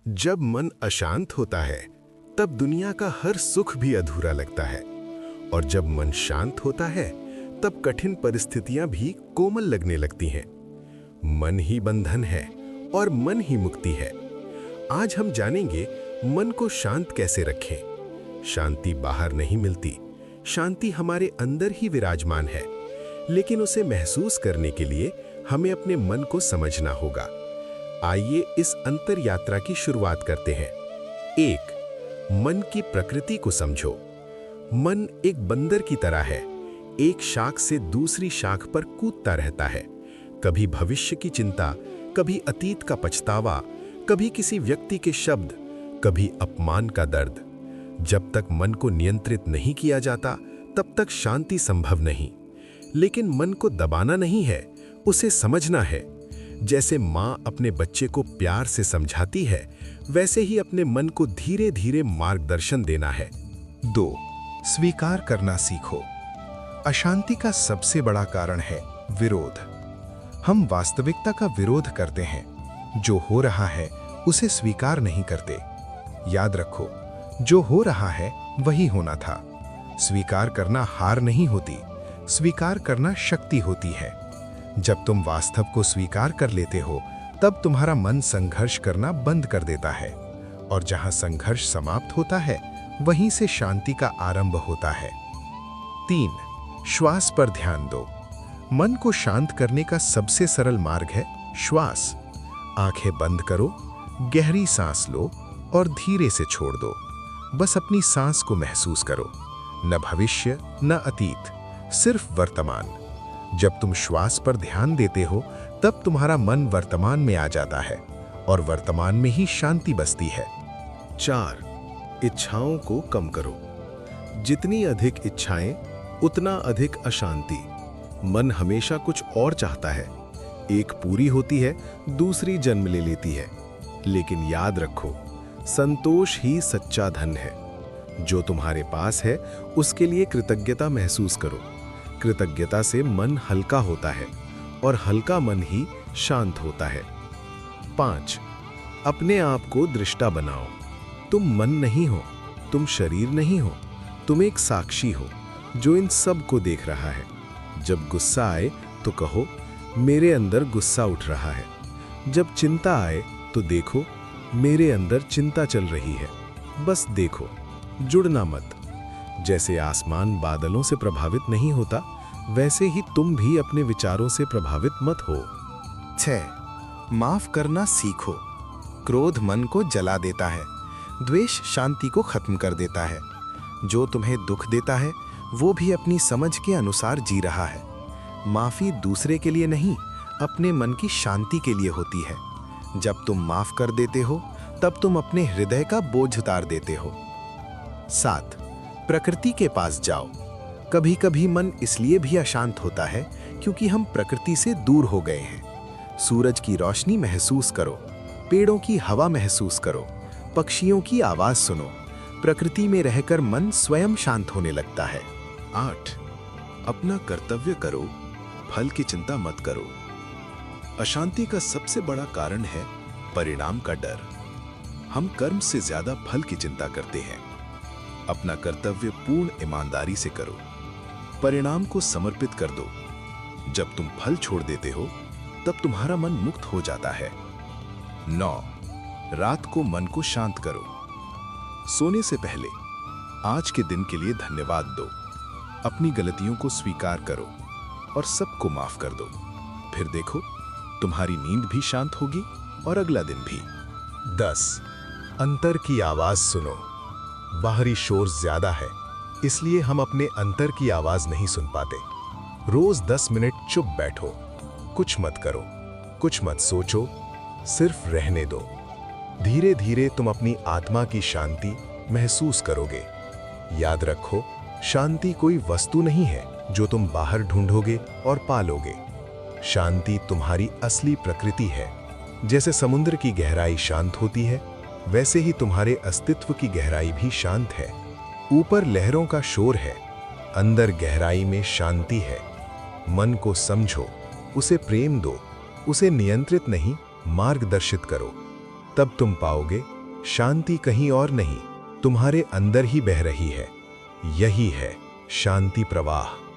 जब मन अशांत होता है, तब दुनिया का हर सुख भी अधूरा लगता है। और जब मन शांत होता है, तब कठिन परिस्थितियां भी कोमल लगने लगती हैं। मन ही बंधन है और मन ही मुक्ति है। आज हम जानेंगे मन को शांत कैसे रखें। शांति बाहर नहीं मिलती, शांति हमारे अंदर ही विराजमान है। लेकिन उसे महसूस करने के लिए हमें अपने मन को समझना होगा। आइए इस अंतर यात्रा की शुरुआत करते हैं। 1. मन की प्रकृति को समझो। मन एक बंदर की तरह है, एक शाख से दूसरी शाख पर कूदता रहता है। कभी भविष्य की चिंता, कभी अतीत का पछतावा, कभी किसी व्यक्ति के शब्द, कभी अपमान का दर्द। जब तक मन को नियंत्रित नहीं किया जाता, तब तक शांति संभव नहीं। लेकिन मन को दबाना नहीं है, उसे समझना है। जैसे माँ अपने बच्चे को प्यार से समझाती है, वैसे ही अपने मन को धीरे धीरे मार्गदर्शन देना है। 2. स्वीकार करना सीखो। अशांति का सबसे बड़ा कारण है विरोध। हम वास्तविकता का विरोध करते हैं। जो हो रहा है उसे स्वीकार नहीं करते। याद रखो, जो हो रहा है वही होना था। स्वीकार करना हार नहीं होती, स्वीकार करना शक्ति होती है। जब तुम वास्तव को स्वीकार कर लेते हो, तब तुम्हारा मन संघर्ष करना बंद कर देता है। और जहां संघर्ष समाप्त होता है, वहीं से शांति का आरंभ होता है। 3. श्वास पर ध्यान दो। मन को शांत करने का सबसे सरल मार्ग है श्वास। आंखें बंद करो, गहरी सांस लो और धीरे से छोड़ दो। बस अपनी सांस को महसूस करो। न भविष्य, न अतीत, सिर्फ वर्तमान। जब तुम श्वास पर ध्यान देते हो, तब तुम्हारा मन वर्तमान में आ जाता है और वर्तमान में ही शांति बसती है। 4. इच्छाओं को कम करो। जितनी अधिक इच्छाएं, उतना अधिक अशांति। मन हमेशा कुछ और चाहता है। एक पूरी होती है, दूसरी जन्म ले लेती है। लेकिन याद रखो, संतोष ही सच्चा धन है। जो तुम्हारे पास है, उसके लिए कृतज्ञता महसूस करो। कृतज्ञता से मन हल्का होता है और हल्का मन ही शांत होता है। 5. अपने आप को दृष्टा बनाओ। तुम मन नहीं हो, तुम शरीर नहीं हो, तुम एक साक्षी हो जो इन सब को देख रहा है। जब गुस्सा आए तो कहो, मेरे अंदर गुस्सा उठ रहा है। जब चिंता आए तो देखो, मेरे अंदर चिंता चल रही है। बस देखो, जुड़ना मत। जैसे आसमान बादलों से प्रभावित नहीं होता, वैसे ही तुम भी अपने विचारों से प्रभावित मत हो। 6. माफ करना सीखो। क्रोध मन को जला देता है, द्वेष शांति को खत्म कर देता है। जो तुम्हें दुख देता है, वो भी अपनी समझ के अनुसार जी रहा है। माफी दूसरे के लिए नहीं, अपने मन की शांति के लिए होती है। जब तुम माफ कर देते हो, तब तुम अपने हृदय का बोझ उतार देते हो। 7. प्रकृति के पास जाओ। कभी कभी मन इसलिए भी अशांत होता है क्योंकि हम प्रकृति से दूर हो गए हैं। सूरज की रोशनी महसूस करो, पेड़ों की हवा महसूस करो, पक्षियों की आवाज सुनो। प्रकृति में रहकर मन स्वयं शांत होने लगता है। 8. अपना कर्तव्य करो, फल की चिंता मत करो। अशांति का सबसे बड़ा कारण है परिणाम का डर। हम कर्म से ज्यादा फल की चिंता करते हैं। अपना कर्तव्य पूर्ण ईमानदारी से करो, परिणाम को समर्पित कर दो। जब तुम फल छोड़ देते हो, तब तुम्हारा मन मुक्त हो जाता है। 9. रात को मन को शांत करो। सोने से पहले आज के दिन के लिए धन्यवाद दो। अपनी गलतियों को स्वीकार करो और सबको माफ कर दो। फिर देखो, तुम्हारी नींद भी शांत होगी और अगला दिन भी। 10. अंतर की आवाज सुनो। बाहरी शोर ज्यादा है, इसलिए हम अपने अंतर की आवाज नहीं सुन पाते। रोज 10 मिनट चुप बैठो, कुछ मत करो, कुछ मत सोचो, सिर्फ रहने दो। धीरे धीरे तुम अपनी आत्मा की शांति महसूस करोगे। याद रखो, शांति कोई वस्तु नहीं है जो तुम बाहर ढूंढोगे और पालोगे। शांति तुम्हारी असली प्रकृति है। जैसे समुद्र की गहराई शांत होती है, वैसे ही तुम्हारे अस्तित्व की गहराई भी शांत है। ऊपर लहरों का शोर है, अंदर गहराई में शांति है। मन को समझो, उसे प्रेम दो, उसे नियंत्रित नहीं मार्गदर्शित करो। तब तुम पाओगे शांति कहीं और नहीं, तुम्हारे अंदर ही बह रही है। यही है शांति प्रवाह।